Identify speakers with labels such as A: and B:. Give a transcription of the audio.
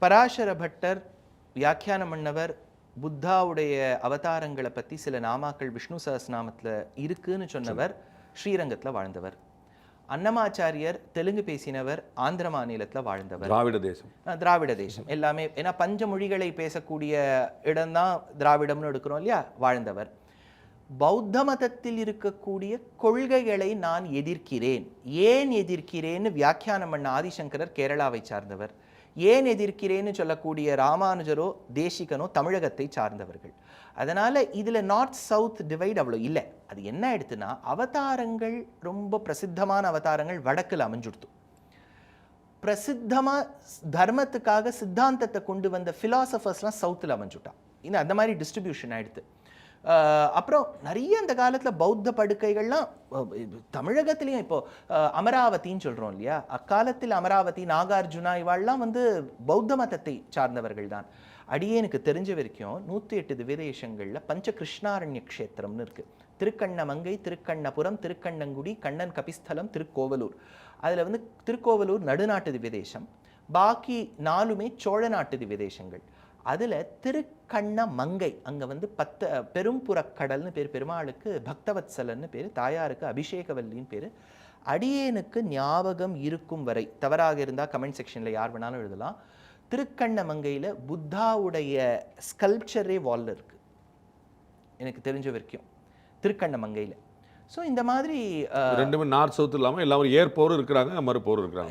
A: Parasara butter வியாக்கியானம் பண்ணவர் புத்தாவுடைய அவதாரங்களை பற்றி சில நாமாக்கள் விஷ்ணு சஹஸ்ரநாமத்தில் இருக்குன்னு சொன்னவர் ஸ்ரீரங்கத்தில் வாழ்ந்தவர். அன்னமாச்சாரியர் தெலுங்கு பேசினவர், ஆந்திர மாநிலத்தில் வாழ்ந்தவர். திராவிட தேசம் எல்லாமே, ஏன்னா பஞ்ச மொழிகளை பேசக்கூடிய இடம்தான் திராவிடம்னு எடுக்கிறோம் இல்லையா, வாழ்ந்தவர். பௌத்த மதத்தில் இருக்கக்கூடிய கொள்கைகளை நான் எதிர்க்கிறேன். ஏன் எதிர்க்கிறேன்னு வியாக்கியானம் பண்ண ஆதிசங்கரர் கேரளாவை சார்ந்தவர். ஏன் எதிர்க்கிறேன்னு சொல்லக்கூடிய ராமானுஜரோ தேசிகனோ தமிழகத்தை சார்ந்தவர்கள். அதனால இதுல நார்த் சவுத் டிவைட் அவ்வளோ இல்லை. அது என்ன ஆயிடுத்துன்னா, அவதாரங்கள் ரொம்ப பிரசித்தமான அவதாரங்கள் வடக்கில் அமைஞ்சுடுத்து. பிரசித்தமா தர்மத்துக்காக சித்தாந்தத்தை கொண்டு வந்த பிலாசபர்ஸ்லாம் சவுத்தில் அமைஞ்சுட்டா. இன்னும் அந்த மாதிரி டிஸ்ட்ரிபியூஷன் ஆயிடுத்து. அப்புறம் நிறைய அந்த காலத்தில் பௌத்த படுக்கைகள்லாம் தமிழகத்திலையும் இப்போ அமராவதின்னு சொல்கிறோம் இல்லையா, அக்காலத்தில் அமராவதி, நாகார்ஜுனா இவாள்லாம் பௌத்த மதத்தை சார்ந்தவர்கள் தான். அடியேனுக்கு தெரிஞ்ச வரைக்கும் 108 திவ்யதேசங்களில் பஞ்ச கிருஷ்ணாரண்ய க்ஷேத்திரம்னு இருக்குது. திருக்கண்ணமங்கை, திருக்கண்ணபுரம், திருக்கண்ணங்குடி, கண்ணன் கபிஸ்தலம், திருக்கோவலூர். அதில் திருக்கோவலூர் நடுநாட்டு திவ்யதேசம், பாக்கி 4மே சோழ நாட்டு திவ்யதேசங்கள். அதில் திருக்கண்ணமங்கை அங்கே பெரும்புறக்கடல்னு பேர், பெருமாளுக்கு பக்தவத்சலன்னு பேர், தாயாருக்கு அபிஷேகவல்லின்னு பேர். அடியேனுக்கு ஞாபகம் இருக்கும் வரை, தவறாக இருந்தால் கமெண்ட் செக்ஷனில் யார் வேணாலும் எழுதலாம், திருக்கண்ணமங்கையில் புத்தாவுடைய ஸ்கல்ப்சரே வால்ல இருக்கு எனக்கு தெரிஞ்ச வரைக்கும் திருக்கண்ணமங்கையில். ஸோ இந்த மாதிரி
B: ரெண்டுமே நார்த் சவுத் இல்லாமல் எல்லாரும் ஏர் போரும் இருக்கிறாங்க, மறு போரும் இருக்கிறாங்க.